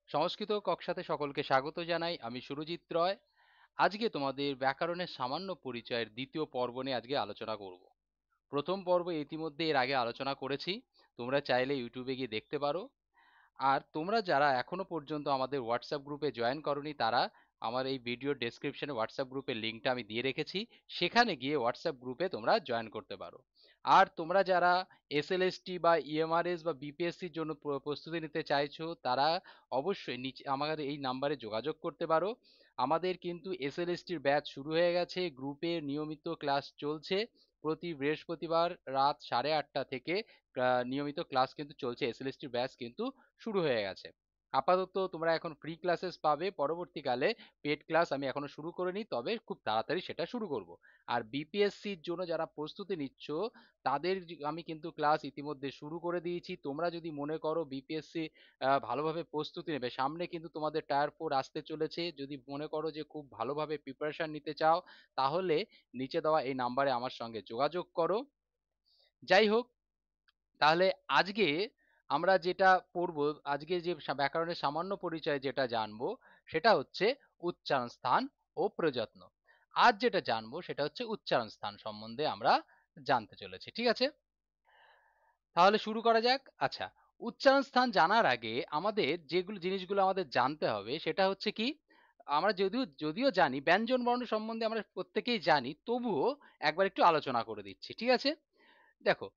সংস্কৃত কক্ষাতে সকলকে স্বাগত জানাই। আমি সুরজিৎ রয়। আজকে তোমাদের ব্যাকরণের সামান্য পরিচয়ের দ্বিতীয় পর্ব নিয়ে আজকে আলোচনা করব। প্রথম পর্ব ইতিমধ্যে এর আগে আলোচনা করেছি, তোমরা চাইলে ইউটিউবে গিয়ে দেখতে পারো। আর তোমরা যারা এখনো পর্যন্ত আমাদের হোয়াটসঅ্যাপ গ্রুপে জয়েন করনি, তারা আমার এই ভিডিও ডেসক্রিপশনে হোয়াটসঅ্যাপ গ্রুপের লিঙ্কটা আমি দিয়ে রেখেছি, সেখানে গিয়ে হোয়াটসঅ্যাপ গ্রুপে তোমরা জয়েন করতে পারো। আর তোমরা যারা এসএলএসটি বা ইএমআরএস বা বিপিএসসির জন্য প্রস্তুতি নিতে চাইছো, তারা অবশ্যই নিচে আমাদের এই নাম্বারে যোগাযোগ করতে পারো। আমাদের কিন্তু এসএলএসটির ব্যাচ শুরু হয়ে গেছে, গ্রুপে নিয়মিত ক্লাস চলছে। প্রতি বৃহস্পতিবার রাত 8:30 থেকে নিয়মিত ক্লাস কিন্তু চলছে। এসএলএসটির ব্যাচ কিন্তু শুরু হয়ে গেছে। আপাতত তোমরা এখন ফ্রি ক্লাসেস পাবে, পরবর্তীকালে পেড ক্লাস আমি এখনো শুরু করিনি, তবে খুব তাড়াতাড়ি সেটা শুরু করব। আর বিপিএসসির জন্য যারা প্রস্তুতি নিচ্ছ, তাদের আমি কিন্তু ক্লাস ইতিমধ্যে শুরু করে দিয়েছি। তোমরা যদি মনে করো বিপিএসসি ভালোভাবে প্রস্তুতি নেবে, সামনে কিন্তু তোমাদের টায়ার 4 আসতে চলেছে, যদি মনে করো যে খুব ভালোভাবে প্রিপারেশন নিতে চাও, তাহলে নিচে দেওয়া এই নাম্বারে আমার সঙ্গে যোগাযোগ করো। যাই হোক, তাহলে আজকে আমরা যেটা পড়বো, আজকে যে ব্যাকরণের সামান্য পরিচয় যেটা জানবো, সেটা হচ্ছে উচ্চারণ স্থান ও প্রযত্ন। আজ যেটা জানবো সেটা হচ্ছে উচ্চারণ স্থান সম্বন্ধে আমরা জানতে চলেছি। ঠিক আছে, তাহলে শুরু করা যাক। আচ্ছা, উচ্চারণ স্থান জানার আগে আমাদের যেগুলো জিনিসগুলো আমাদের জানতে হবে সেটা হচ্ছে কি, আমরা যদিও যদিও জানি ব্যঞ্জন বর্ণ সম্বন্ধে, আমরা প্রত্যেকেই জানি, তবুও একবার একটু আলোচনা করে দিচ্ছি। ঠিক আছে, দেখো,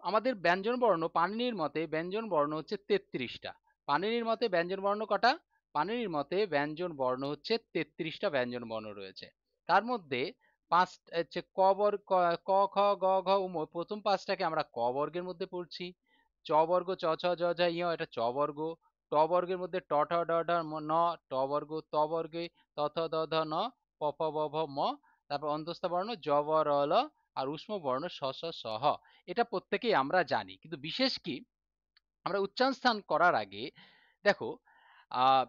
আমাদের ব্যঞ্জন বর্ণ পাণিনির মতে ব্যঞ্জন বর্ণ হচ্ছে 33টা। পাণিনির মতে ব্যঞ্জন বর্ণ কটা? পাণিনির মতে ব্যঞ্জন বর্ণ হচ্ছে 33টা ব্যঞ্জন বর্ণ রয়েছে। তার মধ্যে পাঁচ হচ্ছে ক বর্গ, ক খ গ ঘ উম, প্রথম পাঁচটাকে আমরা ক বর্গের মধ্যে পড়ছি। চ বর্গ, চ ছ জ ঝ ঞ, এটা চ বর্গ। ট বর্গের মধ্যে ট ঠ ড ঢ ন, ট বর্গ। ত বর্গে ত থ দ ধ ন, প ফ ব ভ ম। তারপর অন্তস্থ বর্ণ জ ব র ল, আর উষ্ম বর্ণ স স স হ। এটা প্রত্যেকেই আমরা জানি, কিন্তু বিশেষ কি, আমরা উচ্চারণ স্থান করার আগে দেখো, আহ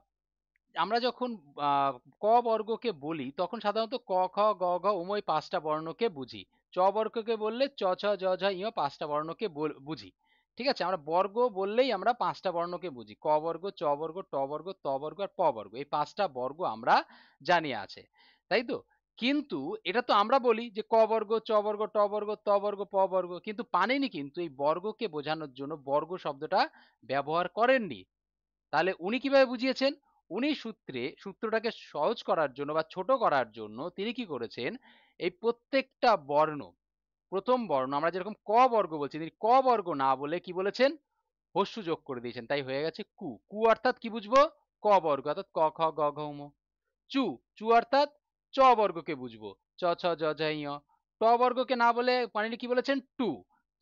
আমরা যখন আহ, ক বর্গকে বলি, তখন সাধারণত ক খ গ ঘ উময় পাঁচটা বর্ণকে বুঝি। চ বর্গকে বললে চ ছ জ ঝ ঞ পাঁচটা বর্ণকে বুঝি। ঠিক আছে, আমরা বর্গ বললেই আমরা পাঁচটা বর্ণকে বুঝি, ক বর্গ, চ বর্গ, ট বর্গ, ত বর্গ আর প বর্গ, এই পাঁচটা বর্গ আমরা জানি আছে, তাই তো? কিন্তু এটা তো আমরা বলি যে ক বর্গ, চ বর্গ, ট বর্গ, ত বর্গ, প বর্গ, কিন্তু পানিনি কিন্তু এই বর্গকে বোঝানোর জন্য বর্গ শব্দটা ব্যবহার করেননি। তাহলে উনি কিভাবে বুঝিয়েছেন? উনি সূত্রটাকে সহজ করার জন্য বা ছোট করার জন্য তিনি কি করেছেন, এই প্রত্যেকটা বর্ণ, প্রথম বর্ণ আমরা যেরকম ক বর্গ বলছি, তিনি ক বর্গ না বলে কি বলেছেন, হস্যু যোগ করে দিয়েছেন, তাই হয়ে গেছে কু। কু অর্থাৎ কি বুঝবো? ক বর্গ, অর্থাৎ ক খ গ ঘ ম। চু, চু অর্থাৎ চ বর্গকে বুঝবো, চ ছ জ ঝ ঞ। ট বর্গকে না বলে পানিনি কি বলেছেন, টু।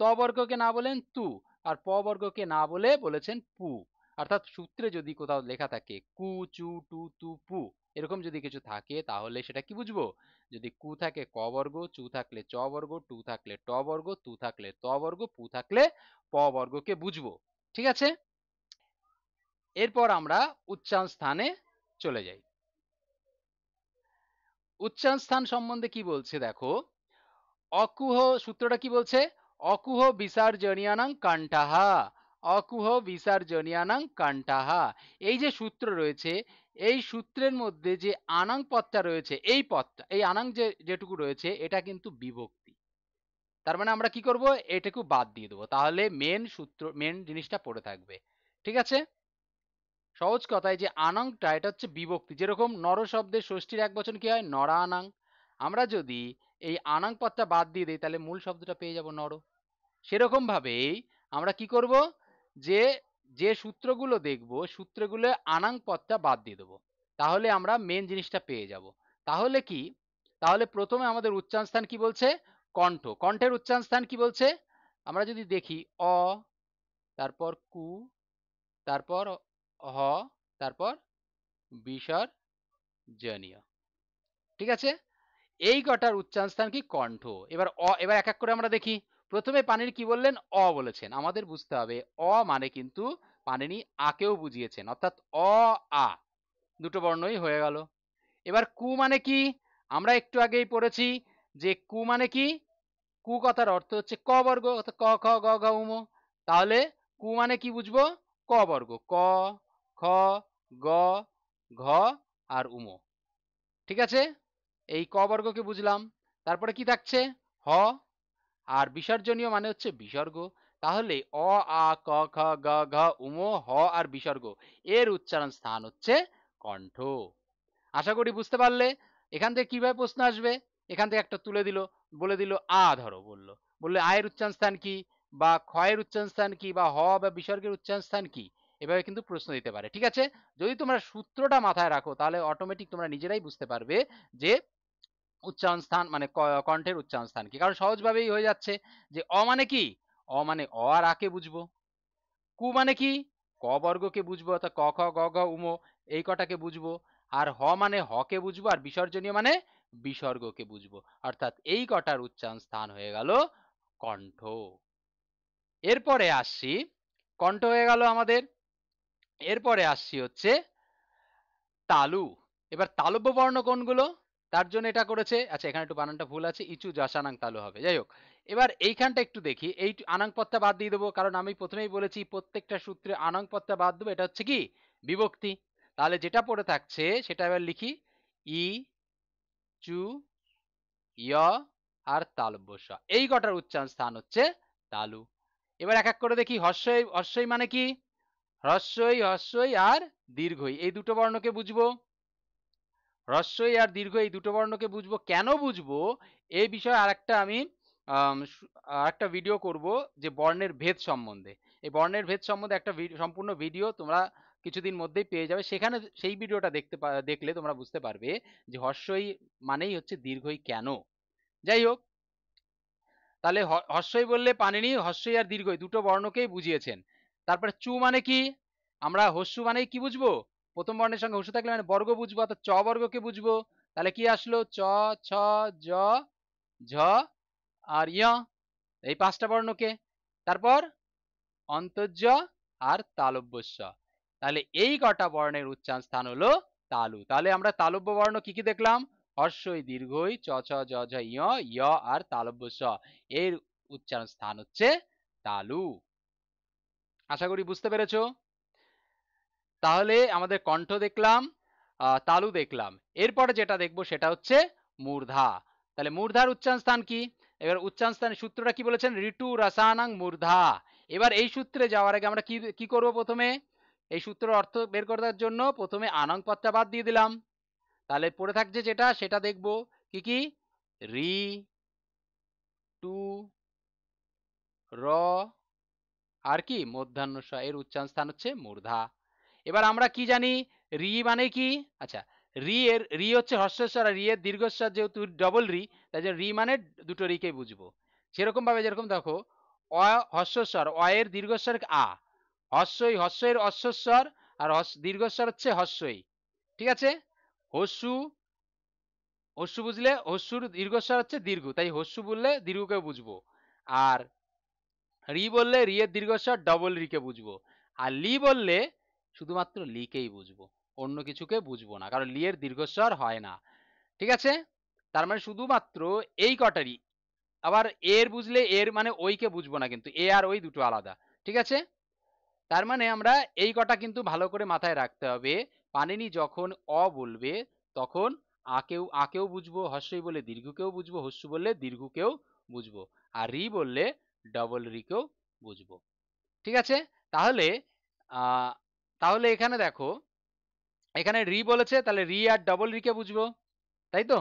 ত বর্গকে না বলেন তু। আর প বর্গকে না বলে বলেছেন পু। অর্থাৎ সূত্রে যদি কোথাও লেখা থাকে কু, চু, টু, তু, পু, এরকম যদি কিছু থাকে, তাহলে সেটা কি বুঝবো? যদি কু থাকে ক বর্গ, চু থাকলে চ বর্গ, টু থাকলে ট বর্গ, তু থাকলে ত বর্গ, পু থাকলে প বর্গকে বুঝবো। ঠিক আছে, এরপর আমরা উচ্চারণ স্থানে চলে যাই। উচ্চারণ স্থান সম্বন্ধে কি বলছে দেখো, অকুহ, সূত্রটা কি বলছে? অকুহ বিসর্জনীয়ানাং কণ্ঠাহা। অকুহ বিসর্জনীয়ানাং কণ্ঠাহা। এই যে সূত্র রয়েছে, এই সূত্রের মধ্যে যে আনাং পদটা রয়েছে, এই পদটা, এই আনাং যেটুকু রয়েছে, এটা কিন্তু বিভক্তি। তার মানে আমরা কি করব, এটাকে বাদ দিয়ে দেবো, তাহলে মেন সূত্র, মেন জিনিসটা পড়ে থাকবে। ঠিক আছে, সহজ কথায় যে আনাংটা, এটা হচ্ছে বিভক্তি। যেরকম নর শব্দের ষষ্ঠীর এক বচন কি হয়, নরা আনাং। আমরা যদি এই আনাং পদটা বাদ দিয়ে দিই, তাহলে মূল শব্দটা পেয়ে যাব নর। সেরকম ভাবেই আমরা কি করব, যে যে সূত্রগুলো দেখব, সূত্রগুলো আনাং পদটা বাদ দিয়ে দেবো, তাহলে আমরা মেন জিনিসটা পেয়ে যাব। তাহলে কি, তাহলে প্রথমে আমাদের উচ্চারণ স্থান কি বলছে, কণ্ঠ। কণ্ঠের উচ্চারণ স্থান কি বলছে, আমরা যদি দেখি অ, তারপর কু, তারপর হ, তারপর বিসর্জনীয়। ঠিক আছে, এই কটার উচ্চারণ স্থান কি, কণ্ঠ। এবার এবার এক এক করে আমরা দেখি। প্রথমে পানির কি বললেন, অ বলেছেন। আমাদের বুঝতে হবে অ মানে কিন্তু পানিনি আকেও বুঝিয়েছেন, অর্থাৎ অ আ দুটো বর্ণই হয়ে গেল। এবার কু মানে কি, আমরা একটু আগেই পড়েছি যে কু মানে কি, কু কথার অর্থ হচ্ছে ক বর্গ, অর্থাৎ ক খ গ ঘ উম। তাহলে কু মানে কি বুঝবো, ক বর্গ, ক, খ, গ, ঘ আর উমো। ঠিক আছে, এই ক বর্গকে বুঝলাম। তারপরে কি থাকছে? হ, আর বিসর্জনীয় মানে হচ্ছে বিসর্গ। তাহলে অ, আ, ক, খ, গ, ঘ, উম, হ আর বিসর্গ, এর উচ্চারণ স্থান হচ্ছে কণ্ঠ। আশা করি বুঝতে পারলে। এখান থেকে কিভাবে প্রশ্ন আসবে? এখান থেকে একটা তুলে দিল, বলে দিল আ, ধরো বললে আয়ের উচ্চারণ স্থান কি, বা ক্ষয়ের উচ্চারণ স্থান কি, বা হ বা বিসর্গের উচ্চারণ স্থান কি, এভাবে কিন্তু প্রশ্ন দিতে পারে। ঠিক আছে, যদি তোমরা সূত্রটা মাথায় রাখো তাহলে অটোমেটিক তোমরা নিজেরাই বুঝতে পারবে যে উচ্চারণ স্থান মানে কণ্ঠের উচ্চারণ স্থান কি। কারণ সহজভাবেই হয়ে যাচ্ছে যে অ মানে কি, অ মানে অ আর আকে বুঝবো। কু মানে কি, ক বর্গকে বুঝবো, অর্থাৎ ক, খ, গ, ঘ, উম এই কটাকে বুঝবো। আর হ মানে হ কে বুঝবো, আর বিসর্জনীয় মানে বিসর্গকে বুঝবো। অর্থাৎ এই কটার উচ্চারণ স্থান হয়ে গেল কণ্ঠ। এরপরে আসছি, কণ্ঠ হয়ে গেল আমাদের। এরপরে আসছি হচ্ছে তালু। এবার তালব্য বর্ণ কোনগুলো, তার জন্য এটা করেছে। আচ্ছা, এখানে একটু বানানটা ভুল আছে, ইচু জাসানাং তালু হবে। যাই হোক, এবার এইখানটা একটু দেখি, এই আনাং পদটা বাদ দিয়ে দেবো, কারণ আমি প্রথমেই বলেছি প্রত্যেকটা সূত্রে আনাং পদটা বাদ দেবো, এটা হচ্ছে কি বিভক্তি। তাহলে যেটা পড়ে থাকছে সেটা এবার লিখি, ই, চু, ইয় আর তালব্য স, এই কটার উচ্চারণ স্থান হচ্ছে তালু। এবার এক এক করে দেখি, হর্ষই, হর্ষই মানে কি, হ্রস্বই, হর্ষই আর দীর্ঘই, এই দুটো বর্ণকে বুঝবো। হ্রস্বই আর দীর্ঘ এই দুটো বর্ণকে বুঝবো। কেন বুঝবো এই বিষয়ে আরেকটা আমি আরেকটা ভিডিও করব, যে বর্ণের ভেদ সম্বন্ধে। এই বর্ণের ভেদ সম্বন্ধে একটা সম্পূর্ণ ভিডিও তোমরা কিছুদিন মধ্যেই পেয়ে যাবে। সেখানে সেই ভিডিওটা দেখলে তোমরা বুঝতে পারবে যে হর্ষই মানেই হচ্ছে দীর্ঘই কেন। যাই হোক, তাহলে হর্ষই বললে পানিনি হর্ষই আর দীর্ঘই দুটো বর্ণকেই বুঝিয়েছেন। তারপরে চু মানে কি, আমরা হস্যু মানেই কি বুঝবো, প্রথম বর্ণের সঙ্গে হস্যু থাকলে মানে বর্গ বুঝবো, অর্থাৎ চ বর্গকে বুঝবো। তাহলে কি আসলো, চ, ছ, জ, ঝ আর ইয়, এই পাঁচটা বর্ণকে। তারপর অন্তর্য আর তালব্য স। তাহলে এই কটা বর্ণের উচ্চারণ স্থান হলো তালু। তাহলে আমরা তালব্য বর্ণ কি কি দেখলাম, হর্ষই, দীর্ঘই, চ, ছ, জ, ঝ, ইয়, ইয় আর তালব্য স, এর উচ্চারণ স্থান হচ্ছে তালু। আশা করি বুঝতে পেরেছো। তাহলে আমাদের কণ্ঠ দেখলাম, তালু দেখলাম। এরপরে যেটা দেখবো সেটা হচ্ছে মূর্ধা। তাহলে মূর্ধার উচ্চারণ স্থান কি, এবার উচ্চারণ স্থানের সূত্রটা কি বলেছেন, ঋতু রসানাং মূর্ধা। এবার এই সূত্রে যাওয়ার আগে আমরা কি কি করব, প্রথমে এই সূত্রের অর্থ বের করার জন্য প্রথমে আনং পদটা বাদ দিয়ে দিলাম। তাহলে পড়ে থাকছে যেটা, সেটা দেখবো কি কি, রি, টু, র আর কি মধ্যাহ্ন স, এর উচ্চারণ স্থান হচ্ছে মূর্ধা। এবার আমরা কি জানি, রি মানে কি, আচ্ছা, রি হচ্ছে হর্ষস্বর, আর রি এর দীর্ঘস্বর যেহেতু ডবল রি, তাই জন্য রি মানে দুটো রিকেই বুঝবো। সেরকম ভাবে যেরকম দেখো, অ হর্ষস্বর, অ এর দীর্ঘস্বর আ, হর্ষই, হর্ষের অশ্বস্বর, আর দীর্ঘস্বর হচ্ছে হর্ষই। ঠিক আছে, হস্যু, হস্যু বুঝলে হস্যুর দীর্ঘস্বর হচ্ছে দীর্ঘ, তাই হস্যু বললে দীর্ঘকেও বুঝবো। আর রি বললে রি এর দীর্ঘস্বর ডবল রিকে বুঝবো। আর লি বললে শুধুমাত্র লিকেই বুঝবো, অন্য কিছুকে বুঝবো না, কারণ লি এর দীর্ঘস্বর হয় না। ঠিক আছে, তার মানে শুধুমাত্র এই কটারই। আবার এর বুঝলে এর মানে ওইকে বুঝবো না, কিন্তু এ আর ওই দুটো আলাদা। ঠিক আছে, তার মানে আমরা এই কটা কিন্তু ভালো করে মাথায় রাখতে হবে। পানিনি যখন অ বলবে তখন আকেও বুঝবো, হর্ষই বলে দীর্ঘকেও বুঝবো, হস্যু বললে দীর্ঘকেও বুঝবো, আর রি বললে ডবল রিকেও বুঝবো। ঠিক আছে, তাহলে আহ তাহলে এখানে দেখো, এখানে রি বলেছে, তাহলে রি আর ডবল রিকে বুঝবো, তাই তো,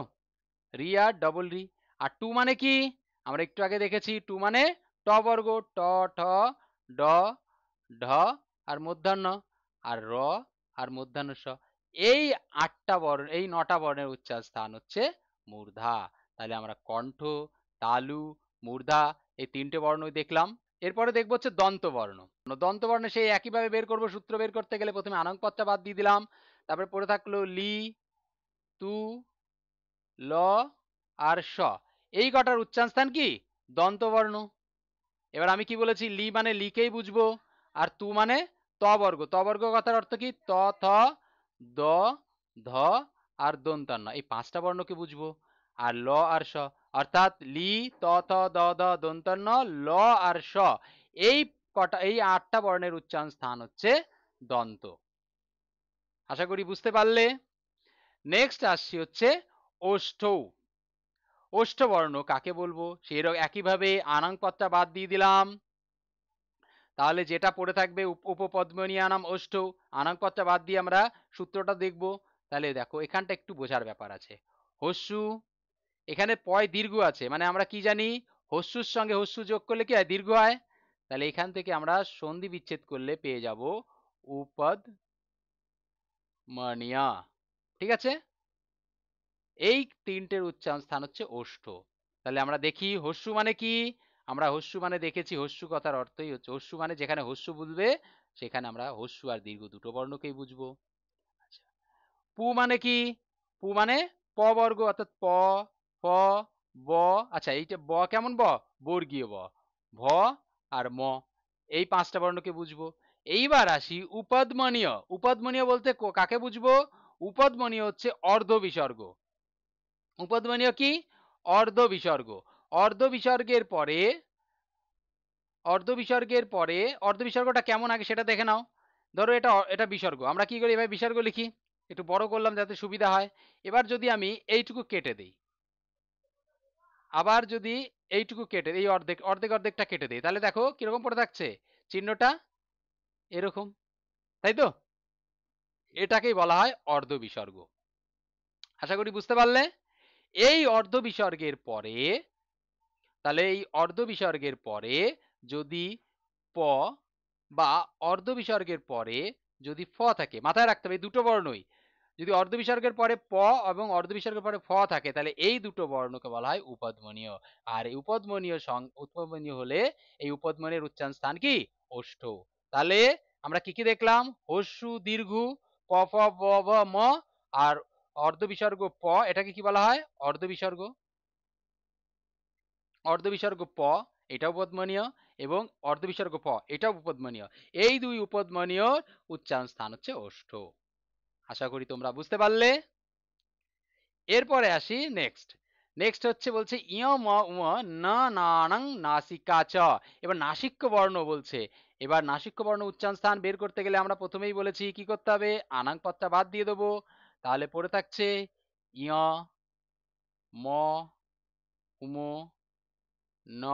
রি আর ডবল রি। আর টু মানে কি, আমরা একটু আগে দেখেছি, টু মানে ট বর্গ, ট, ঠ, ড, ঢ আর মধ্যাহ্ন, আর র আর মধ্যাহ্ন স, এই আটটা বর্ণ, এই নটা বর্ণের উচ্চারণ স্থান হচ্ছে মূর্ধা। তাহলে আমরা কণ্ঠ, তালু, মূর্ধা এই তিনটে বর্ণই দেখলাম। এরপরে দেখবো হচ্ছে দন্ত বর্ণ। দন্ত বর্ণে সেই একইভাবে বের করবো, সূত্র বের করতে গেলে প্রথমে আনং পদটা বাদ দিয়ে দিলাম। তারপরে পড়ে থাকলো লি, তু, ল আর স, এই কটার উচ্চারণ স্থান কি দন্ত বর্ণ। এবার আমি কি বলেছি, লি মানে লিকেই বুঝবো, আর তু মানে ত বর্গ, ত বর্গ কথার অর্থ কি, ত, থ, দ, ধ আর দন্তান্ন, এই পাঁচটা বর্ণকে বুঝবো। আর ল আর স, অর্থাৎ লি, ত, থ, দ, ধ, দন্তান্ন, ল আর স, এই কটা, এই আটটা বর্ণের উচ্চারণ স্থান হচ্ছে দন্ত। আশা করি বুঝতে পারলে। নেক্সট আসছি হচ্ছে ওষ্ঠ। ওষ্ঠ বর্ণ কাকে বলবো? সেই একইভাবে আনাং পদটা বাদ দিয়ে দিলাম, তাহলে যেটা পড়ে থাকবে উপপদ্মনীয়ানাম ওষ্ঠ। আনাং পদটা বাদ দিয়ে আমরা সূত্রটা দেখব। তাহলে দেখো এখানটা একটু বোঝার ব্যাপার আছে। হস্যু, এখানে পয় দীর্ঘ আছে, মানে আমরা কি জানি হস্যুর সঙ্গে হস্যু যোগ করলে কি হয়? দীর্ঘ হয়। তাহলে এখান থেকে আমরা সন্ধি বিচ্ছেদ করলে পেয়ে যাব উপদমনীয়া। ঠিক আছে, এই তিনটের উচ্চারণ স্থান হচ্ছে ওষ্ঠ। তাহলে আমরা দেখি হস্যু মানে কি। আমরা হস্যু মানে দেখেছি, হস্যু কথার অর্থই হচ্ছে হস্যু মানে যেখানে হস্যু বুঝবে সেখানে আমরা হস্যু আর দীর্ঘ দুটো বর্ণকেই বুঝবো। আচ্ছা, পু মানে কি? পু মানে প বর্গ, অর্থাৎ প, প, ব। আচ্ছা, এইটা ব কেমন ব? বর্গীয় ব। ভ আর ম, এই পাঁচটা বর্ণকে বুঝবো। এইবার আসি উপদমনীয়। উপদমনীয় বলতে কাকে বুঝবো? উপদমনীয় হচ্ছে অর্ধ বিসর্গ। উপদমনীয় কি? অর্ধ বিসর্গ। অর্ধ বিসর্গের পরে, অর্ধ বিসর্গের পরে, অর্ধ বিসর্গটা কেমন আগে সেটা দেখে নাও। ধরো এটা এটা বিসর্গ, আমরা কি করি এভাবে বিসর্গ লিখি, একটু বড় করলাম যাতে সুবিধা হয়। এবার যদি আমি এইটুকু কেটে দিই, আবার যদি এইটুকু কেটে এই অর্ধেক অর্ধেক অর্ধেকটা কেটে দিই, তাহলে দেখো কিরকম পড়ে থাকছে চিহ্নটা, এরকম, তাই তো? এটাকেই বলা হয় অর্ধ বিসর্গ। আশা করি বুঝতে পারলে। এই অর্ধ বিসর্গের পরে, তাহলে এই অর্ধ বিসর্গের পরে যদি প বা অর্ধ বিসর্গের পরে যদি ফ থাকে, মাথায় রাখতে হবে এই দুটো বর্ণই, যদি অর্ধ বিসর্গের পরে প এবং অর্ধ বিসর্গের পরে ফ থাকে তাহলে এই দুটো বর্ণকে বলা হয় উপদমনীয়। আর এই উপদমনীয় উপদমনীয় হলে এই উপদমনীয়ের উচ্চারণ স্থান কি? ওষ্ঠ। তাহলে আমরা কি কি দেখলাম? হস্যু দীর্ঘ প ফ ব ভ ম, আর অর্ধ বিসর্গ প, এটাকে কি বলা হয়? অর্ধ বিসর্গ। অর্ধ বিসর্গ প এটা উপদমনীয়, এবং অর্ধ বিসর্গ প এটাও উপদমনীয়। এই দুই উপদমনীয় উচ্চারণ স্থান হচ্ছে ওষ্ঠ। আশা করি তোমরা বুঝতে পারলে। এরপরে আসি নেক্সট। নেক্সট হচ্ছে বলছে ইয় ম উম না নানাং নাসিকা চ। এবার নাসিক্য বর্ণ বলছে। এবার নাসিক্য বর্ণ উচ্চারণ স্থান বের করতে গেলে আমরা প্রথমেই বলেছি কি করতে হবে? আনাং পদটা বাদ দিয়ে দেবো। তাহলে পড়ে থাকছে ইয়, ম, উম, ন,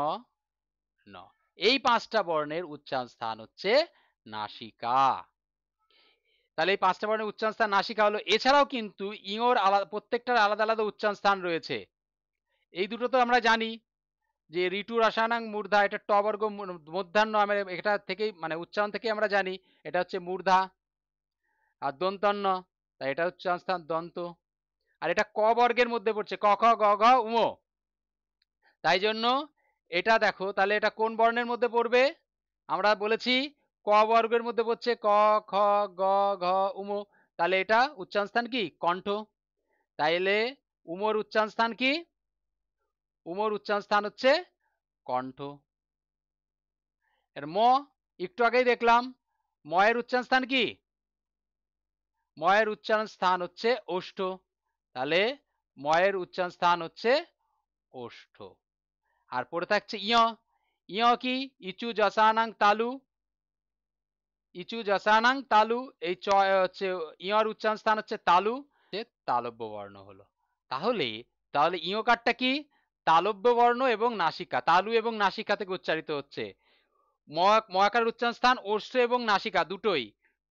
ন। এই পাঁচটা বর্ণের উচ্চারণ স্থান হচ্ছে নাসিকা। তাহলে এই পাঁচটা বর্ণের উচ্চারণ স্থান নাসিকা হলো। এছাড়াও কিন্তু ইঙর আলাদা, প্রত্যেকটার আলাদা আলাদা উচ্চারণ স্থান রয়েছে। এই দুটো তো আমরা জানি যে ঋতু রসায়নাং মূর্ধা, এটা ট বর্গ মধ্যাহ্ন, আমরা এটা থেকেই মানে উচ্চারণ থেকে আমরা জানি এটা হচ্ছে মূর্ধা। আর দন্তন্য, তাই এটা উচ্চারণ স্থান দন্ত। আর এটা ক বর্গের মধ্যে পড়ছে, ক খ গ ঘ উম, তাই জন্য এটা দেখো তাহলে এটা কোন বর্ণের মধ্যে পড়বে? আমরা বলেছি ক বর্গের মধ্যে পড়ছে, ক খ গ ঘ উম, তাহলে এটা উচ্চারণ স্থান কি? কণ্ঠ। তাইলে উমর উচ্চারণ স্থান কি? উমর উচ্চারণ স্থান হচ্ছে কণ্ঠ। এর ম একটু আগেই দেখলাম, ময়ের উচ্চারণ স্থান কি? ময়ের উচ্চারণ স্থান হচ্ছে ওষ্ঠ। তাহলে ময়ের উচ্চারণ স্থান হচ্ছে ওষ্ঠ। আর পড়ে থাকছে ইয়। ইয় কি? ইচু জসানাং তালু। ইচু জসানাং তালু, এই চ হচ্ছে ইয়র উচ্চারণ স্থান হচ্ছে তালু, তালব্য বর্ণ হলো। তাহলে তাহলে ইয়কারটা কি? তালব্য বর্ণ এবং নাসিকা, তালু এবং নাসিকা থেকে উচ্চারিত হচ্ছে। ময়াকার উচ্চারণ স্থান ওষ্ঠ এবং নাসিকা দুটোই।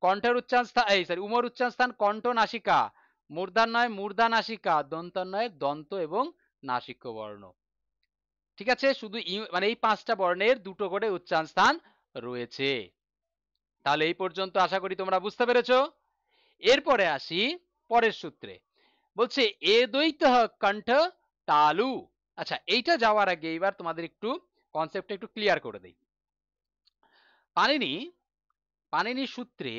কণ্ঠের উচ্চারণ স্থান এই সরি উমর উচ্চারণ স্থান কণ্ঠ নাসিকা। মূর্ধান্বয় মূর্ধা নাসিকা, দন্তান্বয় দন্ত এবং নাসিক্য বর্ণ। ঠিক আছে, শুধু মানে এই পাঁচটা বর্ণের দুটো করে উচ্চারণ স্থান রয়েছে। তাহলে এই পর্যন্ত আশা করি তোমরা বুঝতে পেরেছো। এরপরে আসি পরের সূত্রে। বলছে এ দ্বৈত কণ্ঠ তালু। আচ্ছা, এইটা যাওয়ার আগে এবার তোমাদের একটু কনসেপ্টটা একটু ক্লিয়ার করে দেই। পানিনি, পানিনির সূত্রে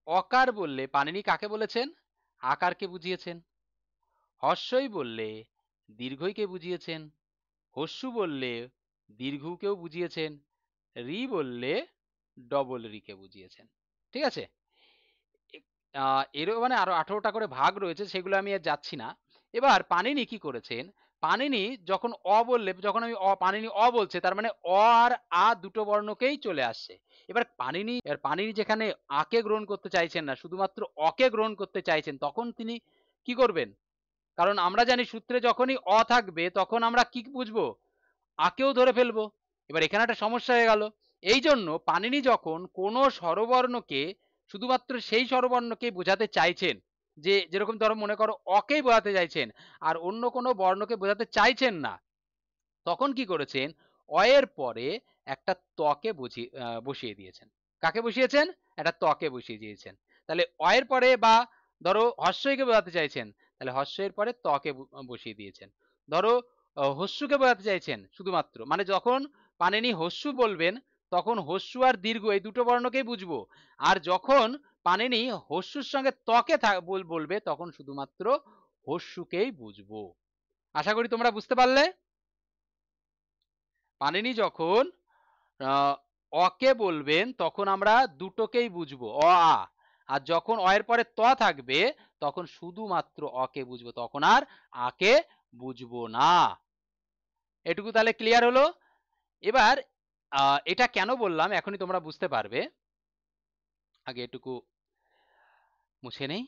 অকার বললে পানিনি কাকে বলেছেন? আকারকে বুঝিয়েছেন। হর্ষই বললে দীর্ঘইকে বুঝিয়েছেন। হস্যু বললে দীর্ঘকেও বুঝিয়েছেন। রি বললে ডবল রিকে বুঝিয়েছেন। ঠিক আছে, এরও মানে আরো 18টা করে ভাগ রয়েছে, সেগুলো আমি আর যাচ্ছি না। এবার পানিনি কি করেছেন? পানিনি যখন অ বললে, যখন আমি পানিনি অ বলছে, তার মানে অ আর আ দুটো বর্ণকেই চলে আসছে। এবার পানিনি যেখানে আকে গ্রহণ করতে চাইছেন না, শুধুমাত্র অকে গ্রহণ করতে চাইছেন, তখন তিনি কি করবেন? কারণ আমরা জানি সূত্রে যখনই অ থাকবে তখন আমরা কি বুঝবো? আকেও ধরে ফেলবো। এবার এখানে একটা সমস্যা হয়ে গেল। এই জন্য পানিনি যখন কোনো স্বরবর্ণকে শুধুমাত্র সেই স্বরবর্ণকেই বোঝাতে চাইছেন, যে যেরকম ধরো মনে করো অকেই বোঝাতে চাইছেন আর অন্য কোনো বর্ণকে বোঝাতে চাইছেন না, তখন কি করেছেন? অ এর পরে একটা তকে বসিয়ে দিয়েছেন। কাকে বসিয়েছেন? একটা তকে বসিয়ে দিয়েছেন। তাহলে অ এর পরে, বা ধরো হস্যইকে বোঝাতে চাইছেন, তাহলে হস্যের পরে তকে বসিয়ে দিয়েছেন। ধরো হস্যুকে বোঝাতে চাইছেন শুধুমাত্র, মানে যখন পানিনি হস্যু বলবেন তখন হস্যু আর দীর্ঘ এই দুটো বর্ণকেই বুঝবো। আর যখন পানিনি হস্যুর সঙ্গে তকে বলবে তখন শুধুমাত্র হস্যুকেই বুঝবো। আশা করি তোমরা বুঝতে পারলে। পানিনি যখন অকে বলবেন তখন আমরা দুটোকেই বুঝবো, অ আ। আর যখন অ এর পরে ত থাকবে তখন শুধুমাত্র অকে বুঝবো, তখন আর আকে বুঝবো না। এটুকু তাহলে ক্লিয়ার হলো। এবার এটা কেন বললাম এখনই তোমরা বুঝতে পারবে। আগে এটুকু মুছে নেই।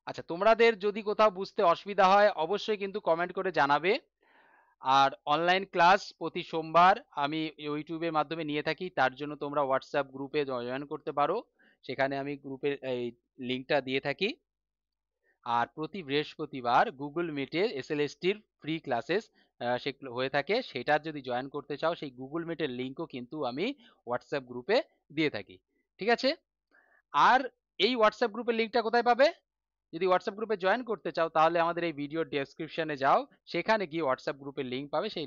আচ্ছা, তোমাদের যদি কোথাও বুঝতে অসুবিধা হয় অবশ্যই কিন্তু কমেন্ট করে জানাবে। আর অনলাইন ক্লাস প্রতি সোমবার আমি ইউটিউবের মাধ্যমে নিয়ে থাকি, তার জন্য তোমরা হোয়াটসঅ্যাপ গ্রুপে জয়েন করতে পারো। সেখানে আমি গ্রুপের এই লিঙ্কটা দিয়ে থাকি। আর প্রতি বৃহস্পতিবার গুগল মিটে এসএলএসটির ফ্রি ক্লাসেস সেগুলো হয়ে থাকে, সেটা যদি জয়েন করতে চাও সেই গুগল মিটের লিঙ্কও কিন্তু আমি হোয়াটসঅ্যাপ গ্রুপে দিয়ে থাকি। ঠিক আছে? আর এই হোয়াটসঅ্যাপ গ্রুপের লিঙ্কটা কোথায় পাবে? যদি হোয়াটসঅ্যাপ গ্রুপে জয়েন করতে চাও তাহলে আমাদের এই ভিডিও ডেসক্রিপশনে যাও, সেখানে গিয়ে হোয়াটসঅ্যাপ গ্রুপের লিঙ্ক পাবে, সেই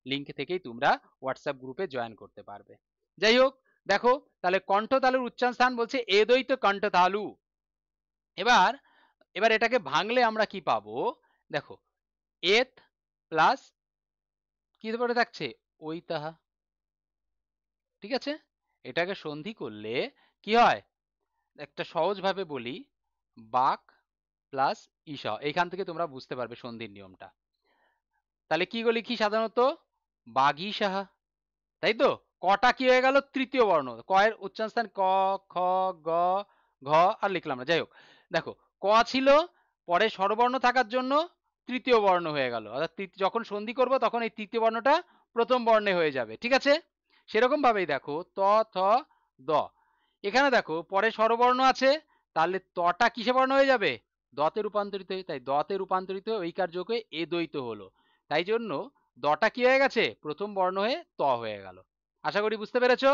লিঙ্ক থেকেই তোমরা হোয়াটসঅ্যাপ গ্রুপে জয়েন করতে পারবে। যাই হোক, দেখো তাহলে কণ্ঠ তালুর উচ্চারণ স্থান বলছে এদৈত কণ্ঠ তালু। এবার এবার এটাকে ভাঙলে আমরা কি পাবো? দেখো, এত প্লাস কি পরে থাকছে? ওই তাহা। ঠিক আছে? এটাকে সন্ধি করলে কি হয়? একটা সহজ ভাবে বলি, বাক প্লাস ঈশ। এইখান থেকে তোমরা বুঝতে পারবে সন্ধির নিয়মটা। তাহলে কি লিখি সাধারণত? বাগি সাহা। তাই তো? কটা কি হয়ে গেল? তৃতীয় বর্ণ। ক এর উচ্চারণ স্থান ক, খ, গ, ঘ আর লিখলাম না। যাই হোক, দেখো ক ছিল, পরে স্বরবর্ণ থাকার জন্য তৃতীয় বর্ণ হয়ে গেল। অর্থাৎ যখন সন্ধি করব তখন এই তৃতীয় বর্ণটা প্রথম বর্ণে হয়ে যাবে। ঠিক আছে? সেরকম ভাবেই দেখো ত, থ, দ। এখানে দেখো পরে স্বরবর্ণ আছে, তাহলে তটা কিসে বর্ণ হয়ে যাবে? দতে রূপান্তরিত হয়ে। তাই দতে রূপান্তরিত হয়ে ঐকার যোগ হয়ে এ দ্বৈত হলো। তাই জন্য দটা কি হয়ে গেছে? প্রথম বর্ণ হয়ে ত হয়ে গেল। আশা করি বুঝতে পেরেছো।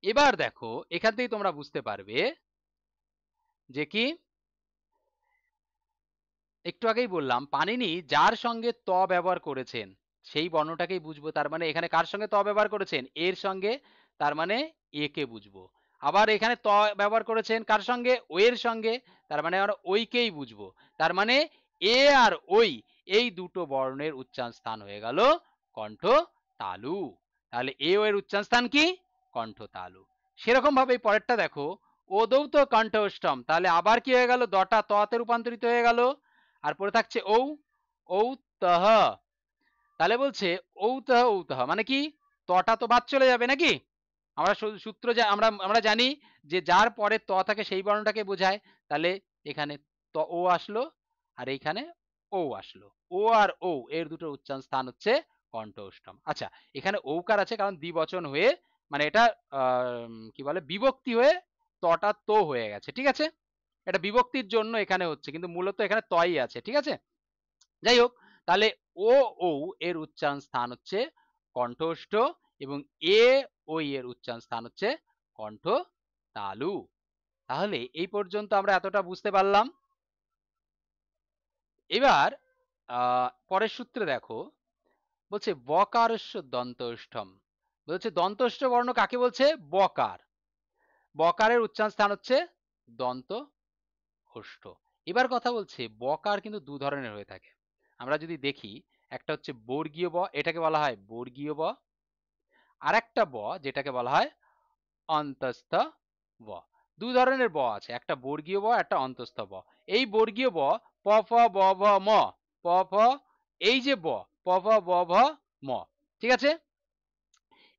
এবার দেখো এখান থেকেই তোমরা বুঝতে পারবে যে কি, একটু আগেই বললাম পানিনি যার সঙ্গে ত ব্যবহার করেছেন সেই বর্ণটাকেই বুঝবো। তার মানে এখানে কার সঙ্গে ত ব্যবহার করেছেন? এর সঙ্গে, তার মানে এ কে বুঝবো। আবার এখানে ত ব্যবহার করেছেন কার সঙ্গে? ও এর সঙ্গে, তার মানে আমরা ওইকেই বুঝবো। তার মানে এ আর ওই এই দুটো বর্ণের উচ্চারণ স্থান হয়ে গেল কণ্ঠ তালু। তাহলে এ ও এর উচ্চারণ স্থান কি? কণ্ঠ তালু। সেরকম ভাবে পরেরটা দেখো, ওদৌত কণ্ঠ অষ্টম। তাহলে আবার কি হয়ে গেল? দটা ততে রূপান্তরিত হয়ে গেল। আর পরে থাকছে ঔ, ঔ তহ। তাহলে বলছে ঔ তহ, ঔ তহ মানে কি? তটা তো বাদ চলে যাবে নাকি? আমরা সূত্র আমরা আমরা জানি যে যার পরে ত থাকে সেই বর্ণটাকে বোঝায়। তাহলে এখানে ও আসলো আর এইখানে ও আসলো। ও আর ও এর দুটো উচ্চারণ স্থান হচ্ছে কণ্ঠ অষ্টম। আচ্ছা, এখানে ঔকার আছে কারণ দ্বিবচন হয়ে, মানে এটা কি বলে বিভক্তি হয়ে তটা তো হয়ে গেছে। ঠিক আছে? এটা বিভক্তির জন্য এখানে হচ্ছে, কিন্তু মূলত এখানে তই আছে। ঠিক আছে? যাই হোক, তাহলে ও ঔ এর উচ্চারণ স্থান হচ্ছে কণ্ঠস্থ এবং এ ওই এর উচ্চারণ স্থান হচ্ছে কণ্ঠ তালু। তাহলে এই পর্যন্ত আমরা এতটা বুঝতে পারলাম। এবার পরের সূত্রে দেখো, বলছে বকারস্য দন্তষ্ঠম। বলছে দন্তষ্ঠ বর্ণ কাকে বলছে? বকার। বকারের উচ্চারণ স্থান হচ্ছে দন্ত ওষ্ঠ। এবার কথা বলছে বকার কিন্তু দু ধরনের হয়ে থাকে। আমরা যদি দেখি, একটা হচ্ছে বর্গীয় ব, এটাকে বলা হয় বর্গীয় ব। আর একটা ব যেটাকে বলা হয় অন্তস্থ ব। দু ধরনের ব আছে, একটা বর্গীয় ব, একটা অন্তস্থ ব। এই বর্গীয় ব প ফ ব ভ ম প ফ, এই যে ব, প ফ ব ভ ম, ঠিক আছে?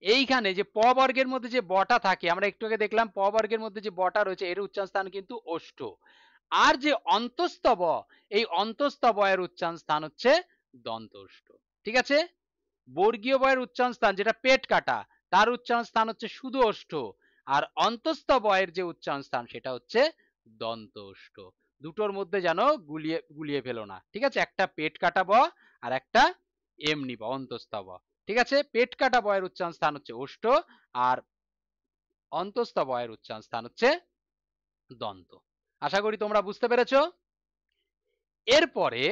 এইখানে যে প বর্গের মধ্যে যে বটা থাকে, আমরা একটু আগে দেখলাম প বর্গের মধ্যে যে বটা রয়েছে এর উচ্চারণ স্থান কিন্তু ওষ্ঠ। আর যে অন্তস্থ ব, এই অন্তস্থ ব এর উচ্চারণ স্থান হচ্ছে দন্ত ওষ্ঠ, ঠিক আছে? বর্গীয় বয়ের উচ্চারণ স্থান যেটা পেট কাটা, তার উচ্চারণ স্থান হচ্ছে শুধু ওষ্ঠ। আর অন্তস্থ বয়ের যে উচ্চারণ স্থান সেটা হচ্ছে দন্ত ওষ্ঠ। দুটোর মধ্যে যেন গুলিয়ে গুলিয়ে ফেলো না, ঠিক আছে? একটা পেট কাটা ব আর একটা এমনি ব, অন্তস্থ ব, ঠিক আছে? পেট কাটা বয়ের উচ্চারণ স্থান হচ্ছে ওষ্ঠ, আর অন্তস্থ বয়ের উচ্চারণ স্থান হচ্ছে দন্ত। আশা করি তোমরা বুঝতে পেরেছো। এরপরে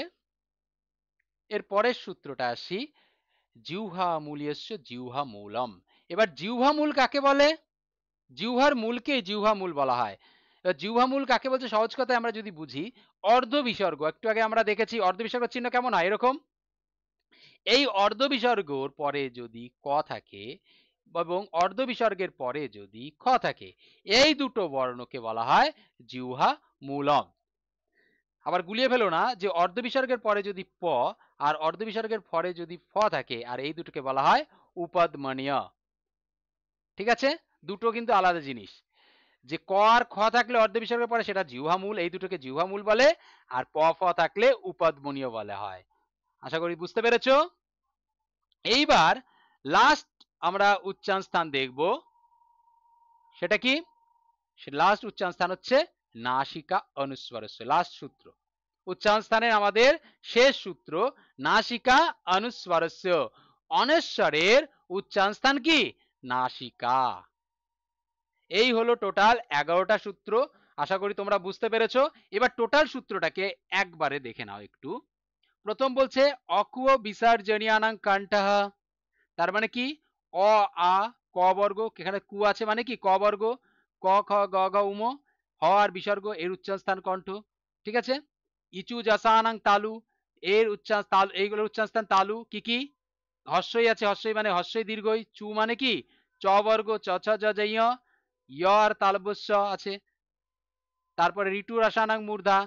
এর পরের সূত্রটা আসি, জিহ্বা মূল্যস্য জিহ্বা মূলম। এবার জিহ্বা মূল কাকে বলে? জিহ্বার মূলকে জিহ্বা মূল বলা হয়। এবার জিহ্বা মূল কাকে বলছে সহজ কথায় আমরা যদি বুঝি, অর্ধ বিসর্গ, একটু আগে আমরা দেখেছি অর্ধ বিসর্গ চিহ্ন কেমন হয়, এরকম। এই অর্ধ বিসর্গর পরে যদি ক থাকে এবং অর্ধ বিসর্গের পরে যদি খ থাকে, এই দুটো বর্ণকে বলা হয় জিহ্বা মূলম। আবার গুলিয়ে ফেলো না যে অর্ধ বিসর্গের পরে যদি প আর অর্ধ বিসর্গের পরে যদি ফ থাকে, আর এই দুটোকে বলা হয় উপদমনীয়, ঠিক আছে? দুটো কিন্তু আলাদা জিনিস। যে ক আর খ থাকলে অর্ধ বিসর্গের পরে সেটা জিহ্বা মূল, এই দুটোকে জিহ্বা মূল বলে। আর প ফ থাকলে উপদমনীয় বলা হয়। আশা করি বুঝতে পেরেছো। এইবার লাস্ট আমরা উচ্চারণ স্থান দেখব, সেটা কি? লাস্ট উচ্চারণ স্থান হচ্ছে নাসিকা অনুস্বরস্য। লাস্ট সূত্র, উচ্চারণ স্থানের আমাদের শেষ সূত্র নাসিকা অনুস্বরস্য। অনস্বরের উচ্চারণ স্থান কি? নাসিকা। এই হলো টোটাল 11টা সূত্র। আশা করি তোমরা বুঝতে পেরেছো। এবার টোটাল সূত্রটাকে একবারে দেখে নাও একটু। প্রথম বলছে অকুয় বিসর্জনীয়ানাং কণ্ঠঃ, তার মানে কি? অ আ ক বর্গ, এখানে কু আছে মানে কি ক বর্গ, ক খ গ ঘ উম, হ আর বিসর্গ এর উচ্চারণ স্থান কণ্ঠ, ঠিক আছে? ইচু জাসানাং তালু, এর উচ্চারণ তাল, এইগুলোর উচ্চারণ স্থান তালু। কি কি? হস্যই আছে, হস্যই মানে হস্যই দীর্ঘই, চু মানে কি চ বর্গ, চ ছ জ জ ঞ, য় আর তালবস্য আছে। তারপরে ঋতু রাসানাং মূর্ধা,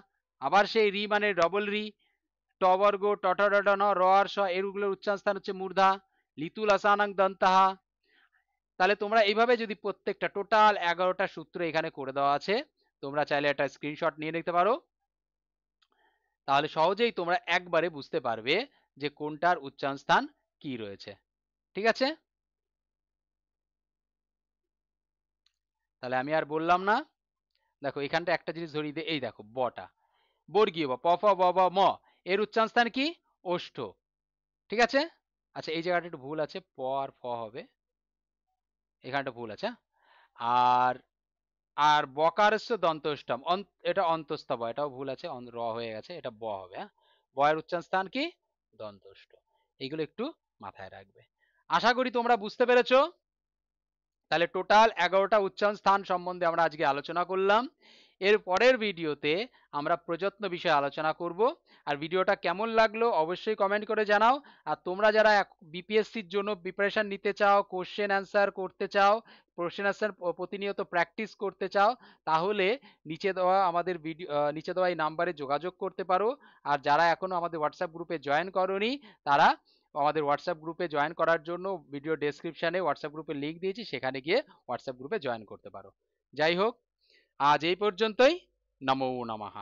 আবার সেই রি মানে ডবল রি, ট বর্গ ট ট ড ড ন, র আর স এরগুলোর উচ্চারণ স্থান হচ্ছে মূর্ধা। লিতুল আসানাং দন্তাহা। তাহলে তোমরা এইভাবে যদি প্রত্যেকটা টোটাল 11টা সূত্র এখানে করে দেওয়া আছে, তোমরা চাইলে একটা স্ক্রিনশট নিয়ে নিতে পারো, তাহলে সহজেই তোমরা একবারে বুঝতে পারবে যে কোনটার উচ্চারণ স্থান কি রয়েছে, ঠিক আছে? তাহলে আমি আর বললাম না। দেখো এখানটা একটা জিনিস ধরিয়ে দিই, এই দেখো বটা, বর্গীয় ব, প ফ ব ব ম, এর উচ্চারণ স্থান কি? ওষ্ঠ, ঠিক আছে? আচ্ছা এই জায়গাটা একটু ভুল আছে, প আর ফ হবে, এখানটা ভুল আছে। আর আর বকারস্য দন্তষ্টম, এটা অন্তস্তব, এটাও ভুল আছে, র হয়ে গেছে, এটা ব হবে। হ্যাঁ, বয়ের উচ্চারণ স্থান কি? দন্তষ্ট। এইগুলো একটু মাথায় রাখবে। আশা করি তোমরা বুঝতে পেরেছো। তাহলে টোটাল 11টা উচ্চারণ স্থান সম্বন্ধে আমরা আজকে আলোচনা করলাম। এর পরের ভিডিওতে আমরা প্রযত্ন বিষয়ে আলোচনা করব। আর ভিডিওটা কেমন লাগলো অবশ্যই কমেন্ট করে জানাও। আর তোমরা যারা বিপিএসসির জন্য প্রিপারেশন নিতে চাও, কোশ্চেন অ্যান্সার করতে চাও, কোশ্চেন অ্যান্সার প্রতিনিয়ত প্র্যাকটিস করতে চাও, তাহলে নিচে দেওয়া আমাদের ভিডিও, নিচে দেওয়া এই নাম্বারে যোগাযোগ করতে পারো। আর যারা এখনো আমাদের হোয়াটসঅ্যাপ গ্রুপে জয়েন করোনি, তারা আমাদের হোয়াটসঅ্যাপ গ্রুপে জয়েন করার জন্য ভিডিও ডেসক্রিপশনে হোয়াটসঅ্যাপ গ্রুপের লিঙ্ক দিয়েছি, সেখানে গিয়ে হোয়াটসঅ্যাপ গ্রুপে জয়েন করতে পারো। যাই হোক, আজ এই পর্যন্তই। নমো নমঃ।